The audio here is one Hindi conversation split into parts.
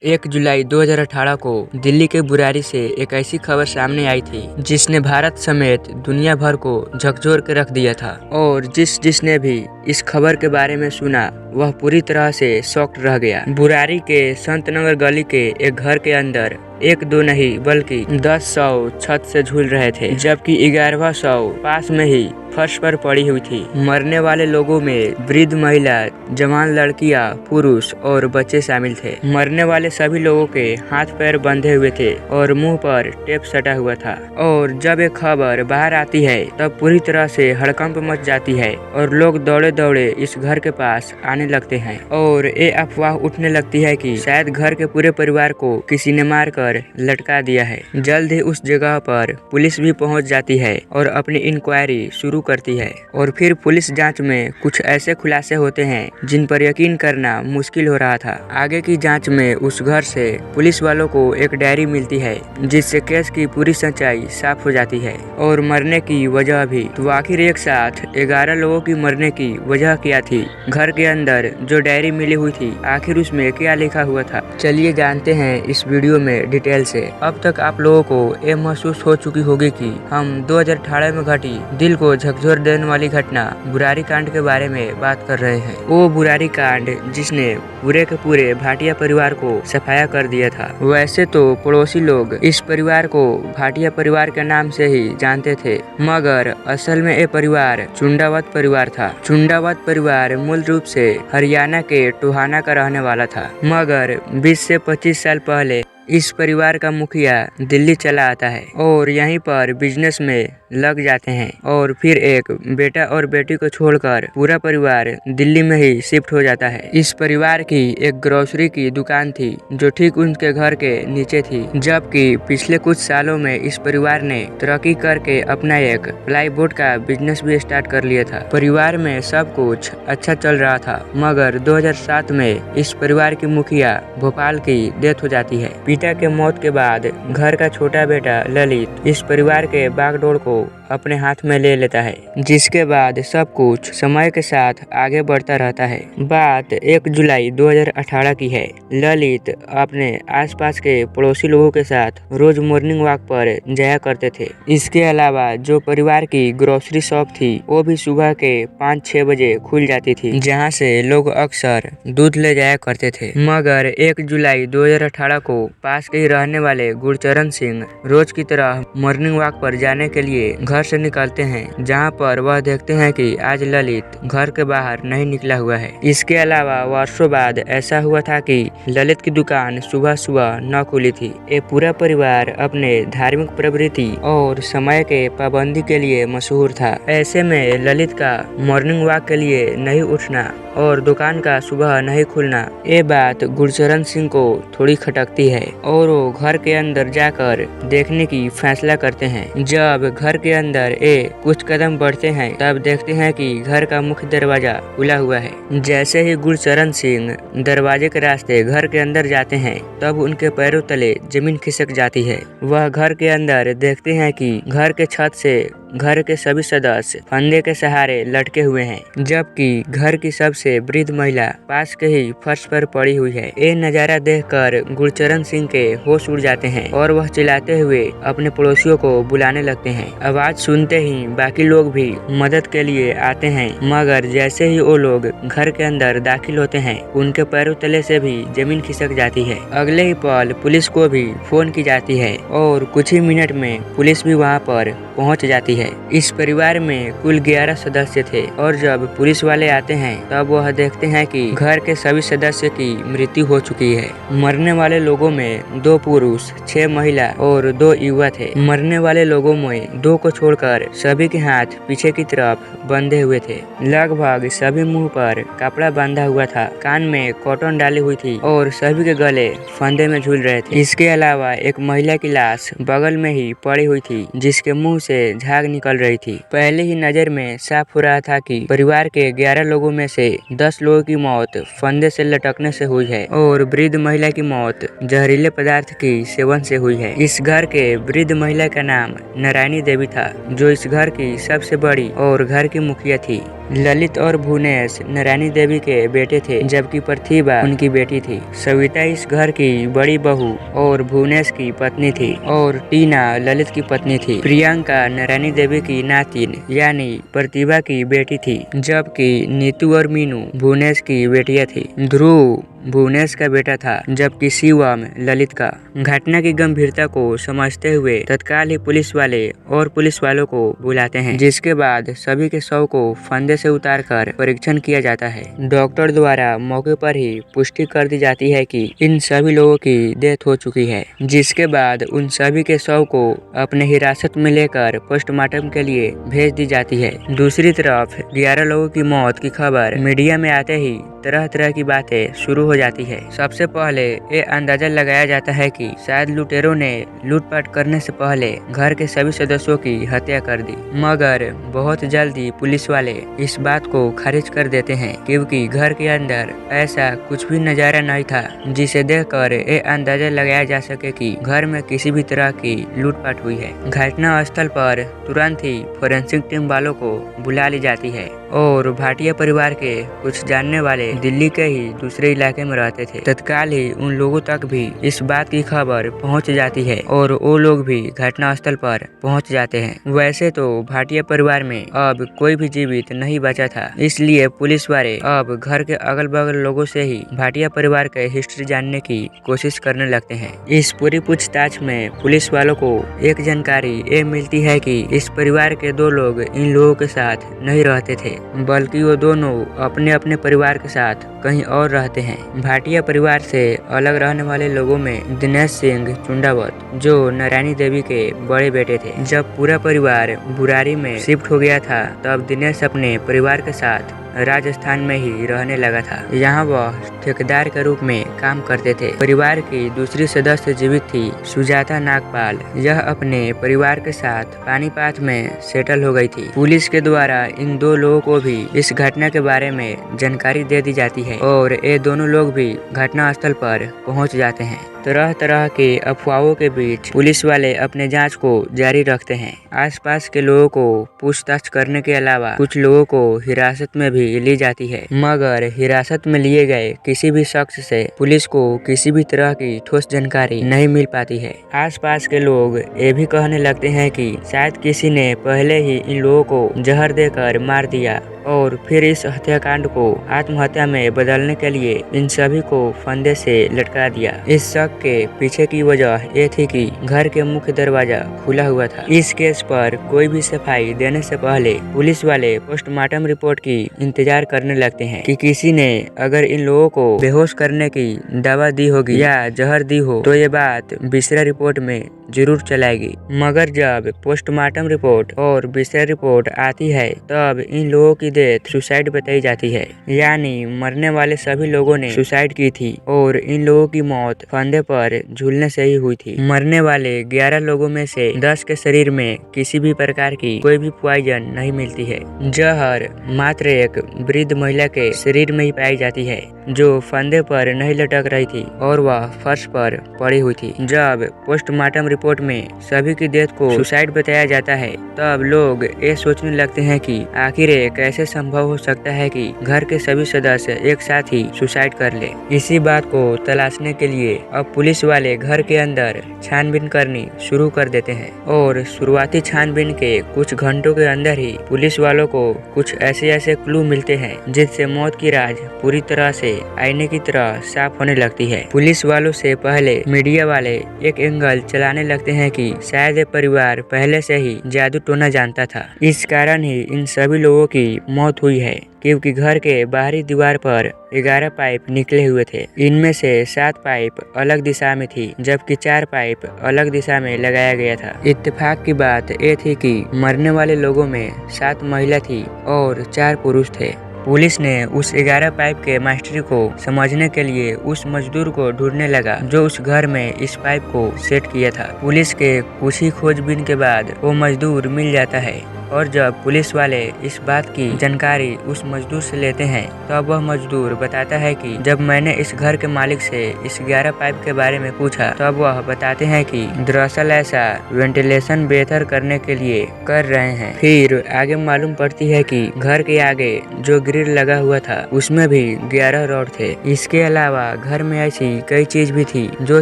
1 जुलाई 2018 को दिल्ली के बुरारी से एक ऐसी खबर सामने आई थी जिसने भारत समेत दुनिया भर को झकझोर के रख दिया था। और जिसने भी इस खबर के बारे में सुना वह पूरी तरह से शॉक्ड रह गया। बुरारी के संत नगर गली के एक घर के अंदर एक दो नहीं बल्कि 10 शव छत से झूल रहे थे, जबकि 11वां शव पास में ही फर्श पर पड़ी हुई थी। मरने वाले लोगों में वृद्ध महिला, जवान लड़कियां, पुरुष और बच्चे शामिल थे। मरने वाले सभी लोगों के हाथ पैर बंधे हुए थे और मुंह पर टेप सटा हुआ था। और जब एक खबर बाहर आती है तब पूरी तरह से हड़कंप मच जाती है और लोग दौड़े दौड़े इस घर के पास आने लगते हैं और ये अफवाह उठने लगती है कि शायद घर के पूरे परिवार को किसी ने मारकर लटका दिया है। जल्द ही उस जगह पर पुलिस भी पहुंच जाती है और अपनी इंक्वायरी शुरू करती है। और फिर पुलिस जांच में कुछ ऐसे खुलासे होते हैं जिन पर यकीन करना मुश्किल हो रहा था। आगे की जांच में उस घर से पुलिस वालों को एक डायरी मिलती है जिससे केस की पूरी सच्चाई साफ हो जाती है और मरने की वजह भी। तो आखिर एक साथ 11 लोगों की मरने की वजह क्या थी? घर के अंदर जो डायरी मिली हुई थी आखिर उसमें क्या लिखा हुआ था? चलिए जानते हैं इस वीडियो में डिटेल से। अब तक आप लोगों को ये महसूस हो चुकी होगी कि हम 2018 में घटी दिल को झकझोर देने वाली घटना बुरारी कांड के बारे में बात कर रहे हैं। वो बुरारी कांड जिसने पूरे के पूरे भाटिया परिवार को सफाया कर दिया था। वैसे तो पड़ोसी लोग इस परिवार को भाटिया परिवार के नाम से ही जानते थे, मगर असल में ये परिवार चुंडावत परिवार था। चुंडावत परिवार मूल रूप से हरियाणा के टोहाना का रहने वाला था, मगर 20 से 25 साल पहले इस परिवार का मुखिया दिल्ली चला आता है और यहीं पर बिजनेस में लग जाते हैं और फिर एक बेटा और बेटी को छोड़कर पूरा परिवार दिल्ली में ही शिफ्ट हो जाता है। इस परिवार की एक ग्रोसरी की दुकान थी जो ठीक उनके घर के नीचे थी, जबकि पिछले कुछ सालों में इस परिवार ने तरक्की करके अपना एक प्लाईवुड का बिजनेस भी स्टार्ट कर लिया था। परिवार में सब कुछ अच्छा चल रहा था, मगर 2007 में इस परिवार की मुखिया भोपाल की डेथ हो जाती है। पिता के मौत के बाद घर का छोटा बेटा ललित इस परिवार के बागडोर को अपने हाथ में ले लेता है, जिसके बाद सब कुछ समय के साथ आगे बढ़ता रहता है। बात 1 जुलाई 2018 की है। ललित अपने आसपास के पड़ोसी लोगों के साथ रोज मॉर्निंग वॉक पर जाया करते थे। इसके अलावा जो परिवार की ग्रोसरी शॉप थी वो भी सुबह के 5-6 बजे खुल जाती थी, जहाँ से लोग अक्सर दूध ले जाया करते थे। मगर 1 जुलाई 2018 को पास के ही रहने वाले गुरचरण सिंह रोज की तरह मॉर्निंग वॉक पर जाने के लिए घर से निकलते हैं, जहां पर वह देखते हैं कि आज ललित घर के बाहर नहीं निकला हुआ है। इसके अलावा वर्षों बाद ऐसा हुआ था कि ललित की दुकान सुबह सुबह न खुली थी। ये पूरा परिवार अपने धार्मिक प्रवृत्ति और समय के पाबंदी के लिए मशहूर था। ऐसे में ललित का मॉर्निंग वॉक के लिए नहीं उठना और दुकान का सुबह नहीं खुलना, ये बात गुरचरण सिंह को थोड़ी खटकती है और वो घर के अंदर जाकर देखने की फैसला करते हैं। जब घर के अंदर ये कुछ कदम बढ़ते हैं तब देखते हैं कि घर का मुख्य दरवाजा खुला हुआ है। जैसे ही गुरचरण सिंह दरवाजे के रास्ते घर के अंदर जाते हैं तब उनके पैरों तले जमीन खिसक जाती है। वह घर के अंदर देखते हैं कि घर के छत से घर के सभी सदस्य फंदे के सहारे लटके हुए हैं, जबकि घर की सबसे वृद्ध महिला पास के ही फर्श पर पड़ी हुई है। ये नजारा देखकर गुरचरण सिंह के होश उड़ जाते हैं और वह चिल्लाते हुए अपने पड़ोसियों को बुलाने लगते हैं। आवाज सुनते ही बाकी लोग भी मदद के लिए आते हैं, मगर जैसे ही वो लोग घर के अंदर दाखिल होते हैं उनके पैरों तले से भी जमीन खिसक जाती है। अगले ही पल पुलिस को भी फोन की जाती है और कुछ ही मिनट में पुलिस भी वहाँ पर पहुँच जाती है। इस परिवार में कुल 11 सदस्य थे और जब पुलिस वाले आते हैं तब वह देखते हैं कि घर के सभी सदस्य की मृत्यु हो चुकी है। मरने वाले लोगों में 2 पुरुष, 6 महिला और 2 युवा थे। मरने वाले लोगों में 2 को छोड़कर सभी के हाथ पीछे की तरफ बंधे हुए थे। लगभग सभी मुंह पर कपड़ा बांधा हुआ था, कान में कॉटन डाली हुई थी और सभी के गले फंदे में झूल रहे थे। इसके अलावा एक महिला की लाश बगल में ही पड़ी हुई थी, जिसके मुंह से झाग निकल रही थी। पहले ही नजर में साफ हो रहा था कि परिवार के 11 लोगों में से 10 लोगों की मौत फंदे से लटकने से हुई है और वृद्ध महिला की मौत जहरीले पदार्थ की सेवन से हुई है। इस घर के वृद्ध महिला का नाम नारायणी देवी था, जो इस घर की सबसे बड़ी और घर की मुखिया थी। ललित और भुवनेश नारायणी देवी के बेटे थे, जबकि प्रतिभा उनकी बेटी थी। सविता इस घर की बड़ी बहू और भुवनेश की पत्नी थी और टीना ललित की पत्नी थी। प्रियंका नारायणी देवी की नातिन यानी प्रतिभा की बेटी थी, जबकि नीतू और मीनू भुवनेश की बेटियां थी। ध्रुव भुवनेश का बेटा था, जबकि शिवम ललित का। घटना की गंभीरता को समझते हुए तत्काल ही पुलिस वालों को बुलाते हैं, जिसके बाद सभी के शव को फंदे से उतारकर परीक्षण किया जाता है। डॉक्टर द्वारा मौके पर ही पुष्टि कर दी जाती है कि इन सभी लोगों की डेथ हो चुकी है, जिसके बाद उन सभी के शव को अपने हिरासत में लेकर पोस्टमार्टम के लिए भेज दी जाती है। दूसरी तरफ 11 लोगों की मौत की खबर मीडिया में आते ही तरह तरह की बातें शुरू हो जाती है। सबसे पहले ये अंदाजा लगाया जाता है कि शायद लुटेरों ने लूटपाट करने से पहले घर के सभी सदस्यों की हत्या कर दी, मगर बहुत जल्दी पुलिस वाले इस बात को खारिज कर देते हैं, क्योंकि घर के अंदर ऐसा कुछ भी नजारा नहीं था जिसे देखकर ये अंदाजा लगाया जा सके कि घर में किसी भी तरह की लूटपाट हुई है। घटना स्थल पर तुरंत ही फोरेंसिक टीम वालों को बुला ली जाती है और भाटिया परिवार के कुछ जानने वाले दिल्ली के ही दूसरे इलाके में रहते थे। तत्काल ही उन लोगों तक भी इस बात की खबर पहुंच जाती है और वो लोग भी घटना स्थल पर पहुंच जाते हैं। वैसे तो भाटिया परिवार में अब कोई भी जीवित नहीं बचा था, इसलिए पुलिस वाले अब घर के अगल बगल लोगों से ही भाटिया परिवार के हिस्ट्री जानने की कोशिश करने लगते हैं। इस पूरी पूछताछ में पुलिस वालों को एक जानकारी ये मिलती है कि इस परिवार के 2 लोग इन लोगों के साथ नहीं रहते थे, बल्कि वो दोनों अपने अपने परिवार के साथ कहीं और रहते हैं। भाटिया परिवार से अलग रहने वाले लोगों में दिनेश सिंह चुंडावत, जो नारायणी देवी के बड़े बेटे थे। जब पूरा परिवार बुरारी में शिफ्ट हो गया था, तब दिनेश अपने परिवार के साथ राजस्थान में ही रहने लगा था। यहाँ वह ठेकेदार के रूप में काम करते थे। परिवार की दूसरी सदस्य जीवित थी, सुजाता नागपाल। यह अपने परिवार के साथ पानीपत में सेटल हो गई थी। पुलिस के द्वारा इन 2 लोगों को भी इस घटना के बारे में जानकारी दे दी जाती है और ये दोनों लोग भी घटना स्थल पर पहुँच जाते हैं। तरह तरह के अफवाहों के बीच पुलिस वाले अपने जांच को जारी रखते हैं। आसपास के लोगों को पूछताछ करने के अलावा कुछ लोगों को हिरासत में भी ली जाती है, मगर हिरासत में लिए गए किसी भी शख्स से पुलिस को किसी भी तरह की ठोस जानकारी नहीं मिल पाती है। आसपास के लोग ये भी कहने लगते हैं कि शायद किसी ने पहले ही इन लोगों को जहर देकर मार दिया और फिर इस हत्याकांड को आत्महत्या में बदलने के लिए इन सभी को फंदे से लटका दिया। इस शक के पीछे की वजह ये थी कि घर के मुख्य दरवाजा खुला हुआ था। इस केस पर कोई भी सफाई देने से पहले पुलिस वाले पोस्टमार्टम रिपोर्ट की इंतजार करने लगते हैं कि किसी ने अगर इन लोगों को बेहोश करने की दवा दी होगी या जहर दी हो तो ये बात विसरा रिपोर्ट में जरूर चलाएगी। मगर जब पोस्टमार्टम रिपोर्ट और विसरा रिपोर्ट आती है, तब इन लोगों की डेथ सुसाइड बताई जाती है, यानी मरने वाले सभी लोगों ने सुसाइड की थी और इन लोगों की मौत फंदे पर झूलने से ही हुई थी। मरने वाले 11 लोगों में से 10 के शरीर में किसी भी प्रकार की कोई भी पॉइजन नहीं मिलती है। जहर मात्र एक वृद्ध महिला के शरीर में ही पाई जाती है, जो फंदे पर नहीं लटक रही थी और वह फर्श पर पड़ी हुई थी। जब पोस्टमार्टम रिपोर्ट में सभी की डेथ को सुसाइड बताया जाता है, तब लोग ये सोचने लगते हैं कि आखिर कैसे संभव हो सकता है कि घर के सभी सदस्य एक साथ ही सुसाइड कर ले। इसी बात को तलाशने के लिए अब पुलिस वाले घर के अंदर छानबीन करनी शुरू कर देते हैं और शुरुआती छानबीन के कुछ घंटों के अंदर ही पुलिस वालों को कुछ ऐसे क्लू मिलते हैं जिससे मौत की राज पूरी तरह से आईने की तरह साफ होने लगती है। पुलिस वालों से पहले मीडिया वाले एक एंगल चलाने लगते हैं कि शायद ये परिवार पहले से ही जादू टोना जानता था, इस कारण ही इन सभी लोगों की मौत हुई है, क्योंकि घर के बाहरी दीवार पर 11 पाइप निकले हुए थे। इनमें से 7 पाइप अलग दिशा में थी, जबकि 4 पाइप अलग दिशा में लगाया गया था। इत्तेफाक की बात ये थी कि मरने वाले लोगों में 7 महिला थी और 4 पुरुष थे। पुलिस ने उस 11 पाइप के मास्टरी को समझने के लिए उस मजदूर को ढूंढने लगा जो उस घर में इस पाइप को सेट किया था। पुलिस के कुछ ही खोजबीन के बाद वो मजदूर मिल जाता है और जब पुलिस वाले इस बात की जानकारी उस मजदूर से लेते हैं तब वह मजदूर बताता है कि जब मैंने इस घर के मालिक से इस 11 पाइप के बारे में पूछा तब वह बताते हैं कि दरअसल ऐसा वेंटिलेशन बेहतर करने के लिए कर रहे हैं। फिर आगे मालूम पड़ती है कि घर के आगे जो ग्रिल लगा हुआ था उसमें भी 11 रॉड थे। इसके अलावा घर में ऐसी कई चीज भी थी जो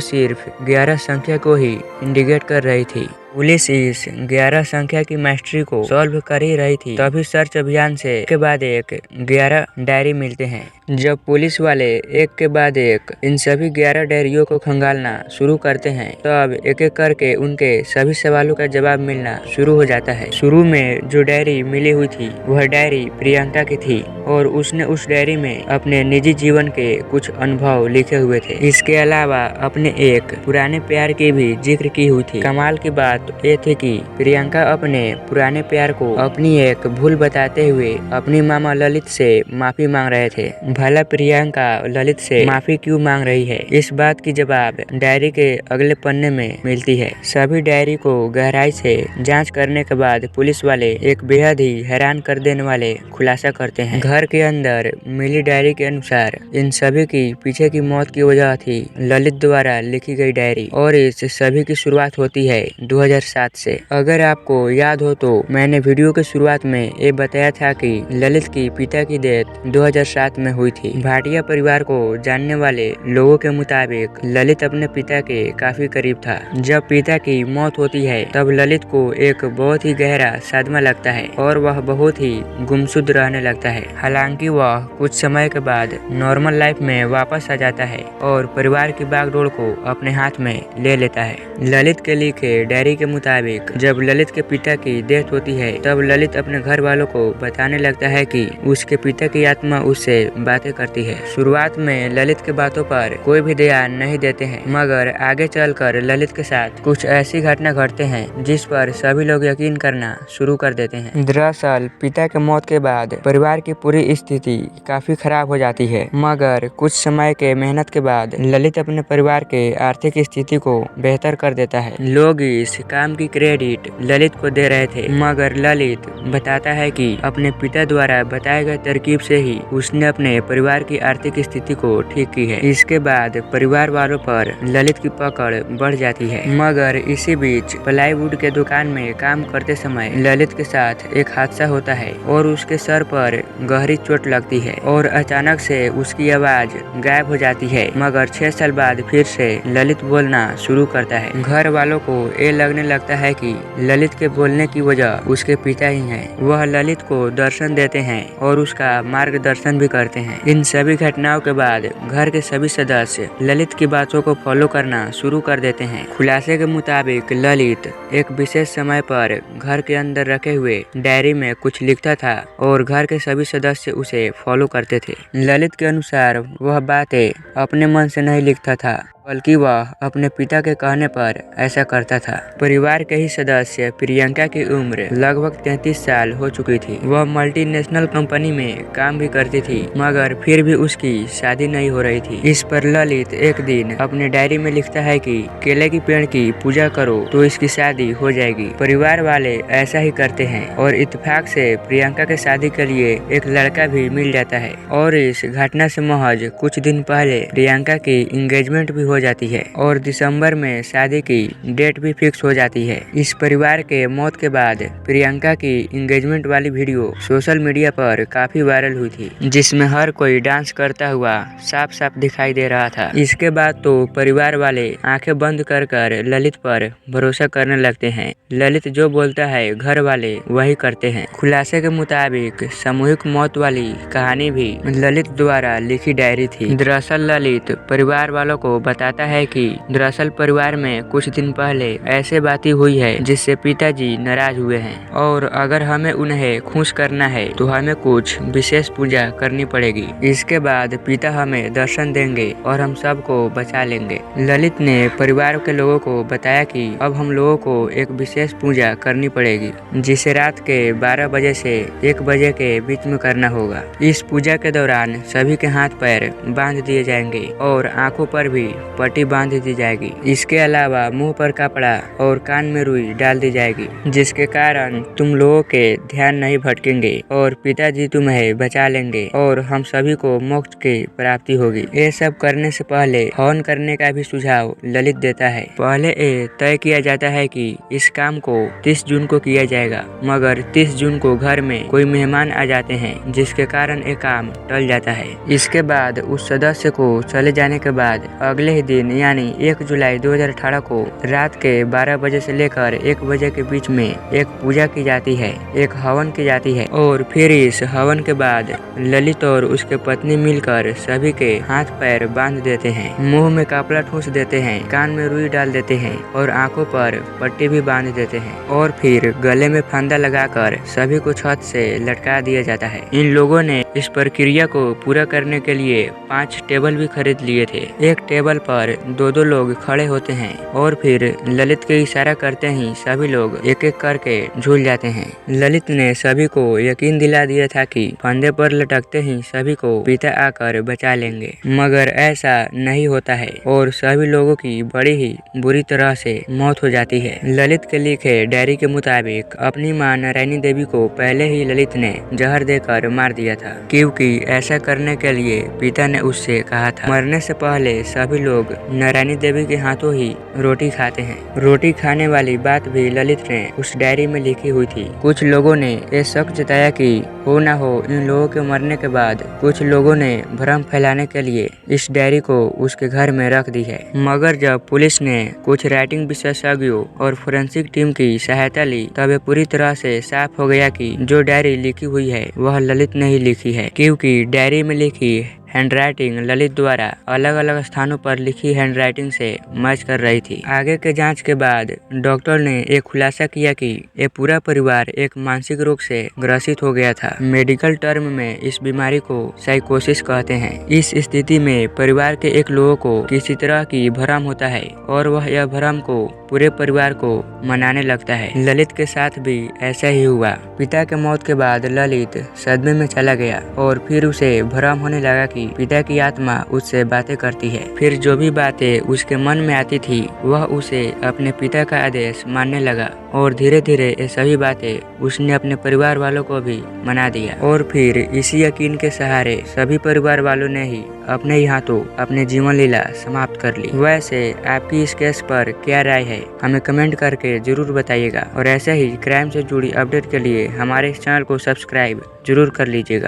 सिर्फ 11 संख्या को ही इंडिकेट कर रही थी। पुलिस इस 11 संख्या की मास्टरी को सॉल्व कर ही रही थी तभी सर्च अभियान से एक के बाद एक 11 डायरी मिलते हैं। जब पुलिस वाले एक के बाद एक इन सभी 11 डायरियों को खंगालना शुरू करते हैं तब एक एक करके उनके सभी सवालों का जवाब मिलना शुरू हो जाता है। शुरू में जो डायरी मिली हुई थी वह डायरी प्रियंका की थी और उसने उस डायरी में अपने निजी जीवन के कुछ अनुभव लिखे हुए थे। इसके अलावा अपने एक पुराने प्यार की भी जिक्र की हुई थी। कमाल की बात ये थी कि प्रियंका अपने पुराने प्यार को अपनी एक भूल बताते हुए अपनी मामा ललित से माफी मांग रहे थे। भला प्रियंका ललित से माफी क्यों मांग रही है, इस बात की जवाब डायरी के अगले पन्ने में मिलती है। सभी डायरी को गहराई से जांच करने के बाद पुलिस वाले एक बेहद ही हैरान कर देने वाले खुलासा करते हैं। घर के अंदर मिली डायरी के अनुसार इन सभी की पीछे की मौत की वजह थी ललित द्वारा लिखी गई डायरी और इस सभी की शुरुआत होती है 2007 से। अगर आपको याद हो तो मैंने वीडियो के शुरुआत में ये बताया था कि ललित की पिता की डेथ 2007 में हुई थी। भाटिया परिवार को जानने वाले लोगों के मुताबिक ललित अपने पिता के काफी करीब था। जब पिता की मौत होती है तब ललित को एक बहुत ही गहरा सदमा लगता है और वह बहुत ही गुमसुद रहने लगता है। हालांकि वह कुछ समय के बाद नॉर्मल लाइफ में वापस आ जाता है और परिवार की बागडोर को अपने हाथ में ले लेता है। ललित के लिखे डायरी के मुताबिक जब ललित के पिता की डेथ होती है तब ललित अपने घर वालों को बताने लगता है कि उसके पिता की आत्मा उससे बातें करती है। शुरुआत में ललित के बातों पर कोई भी ध्यान नहीं देते हैं मगर आगे चलकर ललित के साथ कुछ ऐसी घटना घटते हैं जिस पर सभी लोग यकीन करना शुरू कर देते हैं। दरअसल पिता के मौत के बाद परिवार की पूरी स्थिति काफी खराब हो जाती है मगर कुछ समय के मेहनत के बाद ललित अपने परिवार के आर्थिक स्थिति को बेहतर कर देता है। लोग इस काम की क्रेडिट ललित को दे रहे थे मगर ललित बताता है कि अपने पिता द्वारा बताए गए तरकीब से ही उसने अपने परिवार की आर्थिक स्थिति को ठीक की है। इसके बाद परिवार वालों पर ललित की पकड़ बढ़ जाती है मगर इसी बीच प्लाईवुड के दुकान में काम करते समय ललित के साथ एक हादसा होता है और उसके सर पर गहरी चोट लगती है और अचानक से उसकी आवाज गायब हो जाती है मगर 6 साल बाद फिर से ललित बोलना शुरू करता है। घर वालों को ये लगने लगता है कि ललित के बोलने की वजह उसके पिता ही हैं। वह ललित को दर्शन देते हैं और उसका मार्गदर्शन भी करते हैं। इन सभी घटनाओं के बाद घर के सभी सदस्य ललित की बातों को फॉलो करना शुरू कर देते हैं। खुलासे के मुताबिक ललित एक विशेष समय पर घर के अंदर रखे हुए डायरी में कुछ लिखता था और घर के सभी सदस्य उसे फॉलो करते थे। ललित के अनुसार वह बातें अपने मन से नहीं लिखता था बल्कि वह अपने पिता के कहने पर ऐसा करता था। परिवार के ही सदस्य प्रियंका की उम्र लगभग 33 साल हो चुकी थी। वह मल्टीनेशनल कंपनी में काम भी करती थी मगर फिर भी उसकी शादी नहीं हो रही थी। इस पर ललित एक दिन अपने डायरी में लिखता है कि केले की पेड़ की पूजा करो तो इसकी शादी हो जाएगी। परिवार वाले ऐसा ही करते हैं और इत्तेफाक से प्रियंका के शादी के लिए एक लड़का भी मिल जाता है और इस घटना से महज कुछ दिन पहले प्रियंका की एंगेजमेंट भी हो जाती है और दिसंबर में शादी की डेट भी फिक्स हो जाती है। इस परिवार के मौत के बाद प्रियंका की एंगेजमेंट वाली वीडियो सोशल मीडिया पर काफी वायरल हुई थी जिसमें हर कोई डांस करता हुआ साफ साफ दिखाई दे रहा था। इसके बाद तो परिवार वाले आंखें बंद कर कर ललित पर भरोसा करने लगते हैं। ललित जो बोलता है घर वाले वही करते हैं। खुलासे के मुताबिक सामूहिक मौत वाली कहानी भी ललित द्वारा लिखी डायरी थी। दरअसल ललित परिवार वालों को बता बताता है कि दरअसल परिवार में कुछ दिन पहले ऐसे बातें हुई है जिससे पिताजी नाराज हुए हैं और अगर हमें उन्हें खुश करना है तो हमें कुछ विशेष पूजा करनी पड़ेगी। इसके बाद पिता हमें दर्शन देंगे और हम सबको बचा लेंगे। ललित ने परिवार के लोगों को बताया कि अब हम लोगों को एक विशेष पूजा करनी पड़ेगी जिसे रात के 12 बजे से 1 बजे के बीच में करना होगा। इस पूजा के दौरान सभी के हाथ पैर बांध दिए जाएंगे और आंखों पर भी पट्टी बांध दी जाएगी। इसके अलावा मुंह पर कपड़ा और कान में रुई डाल दी जाएगी जिसके कारण तुम लोगों के ध्यान नहीं भटकेंगे और पिताजी तुम्हें बचा लेंगे और हम सभी को मोक्ष की प्राप्ति होगी। ये सब करने से पहले हवन करने का भी सुझाव ललित देता है। पहले ये तय किया जाता है कि इस काम को 30 जून को किया जाएगा, मगर 30 जून को घर में कोई मेहमान आ जाते हैं जिसके कारण ये काम टल जाता है। इसके बाद उस सदस्य को चले जाने के बाद अगले ही दिन यानी 1 जुलाई 2018 को रात के 12 बजे से लेकर 1 बजे के बीच में एक पूजा की जाती है, एक हवन की जाती है और फिर इस हवन के बाद ललित और उसके पत्नी मिलकर सभी के हाथ पैर बांध देते हैं, मुंह में कपड़ा ठूस देते हैं, कान में रुई डाल देते हैं और आंखों पर पट्टी भी बांध देते हैं और फिर गले में फंदा लगाकर सभी को छत से लटका दिया जाता है। इन लोगों ने इस प्रक्रिया को पूरा करने के लिए 5 टेबल भी खरीद लिए थे। एक टेबल पर 2-2 लोग खड़े होते हैं और फिर ललित के इशारा करते ही सभी लोग एक एक करके झूल जाते हैं। ललित ने सभी को यकीन दिला दिया था कि फंदे पर लटकते ही सभी को पिता आकर बचा लेंगे, मगर ऐसा नहीं होता है और सभी लोगों की बड़ी ही बुरी तरह से मौत हो जाती है। ललित के लिखे डायरी के मुताबिक अपनी मां नारायणी देवी को पहले ही ललित ने जहर देकर मार दिया था, क्योंकि ऐसा करने के लिए पिता ने उससे कहा था। मरने से पहले सभी लोग नारायणी देवी के हाथों ही रोटी खाते हैं। रोटी खाने वाली बात भी ललित ने उस डायरी में लिखी हुई थी। कुछ लोगों ने यह शक जताया कि हो न हो इन लोगों के मरने के बाद कुछ लोगों ने भ्रम फैलाने के लिए इस डायरी को उसके घर में रख दी है, मगर जब पुलिस ने कुछ राइटिंग विशेषज्ञों और फोरेंसिक टीम की सहायता ली तब ये पूरी तरह से साफ हो गया कि जो डायरी लिखी हुई है वह ललित ने ही लिखी है, क्योंकि डायरी में लिखी हैंडराइटिंग ललित द्वारा अलग अलग स्थानों पर लिखी हैंडराइटिंग से मैच कर रही थी। आगे के जांच के बाद डॉक्टर ने एक खुलासा किया कि ये पूरा परिवार एक मानसिक रोग से ग्रसित हो गया था। मेडिकल टर्म में इस बीमारी को साइकोसिस कहते हैं। इस स्थिति में परिवार के एक लोगों को किसी तरह की भ्रम होता है और वह यह भ्रम को पूरे परिवार को मनाने लगता है। ललित के साथ भी ऐसा ही हुआ। पिता के मौत के बाद ललित सदमे में चला गया और फिर उसे भ्रम होने लगा कि पिता की आत्मा उससे बातें करती है। फिर जो भी बातें उसके मन में आती थी वह उसे अपने पिता का आदेश मानने लगा और धीरे धीरे ये सभी बातें उसने अपने परिवार वालों को भी मना दिया और फिर इसी यकीन के सहारे सभी परिवार वालों ने ही अपने ही हाथों अपने जीवन लीला समाप्त कर ली। वैसे आपकी इस केस पर क्या राय है, हमें कमेंट करके जरूर बताइएगा और ऐसे ही क्राइम से जुड़ी अपडेट के लिए हमारे इस चैनल को सब्सक्राइब जरूर कर लीजिएगा।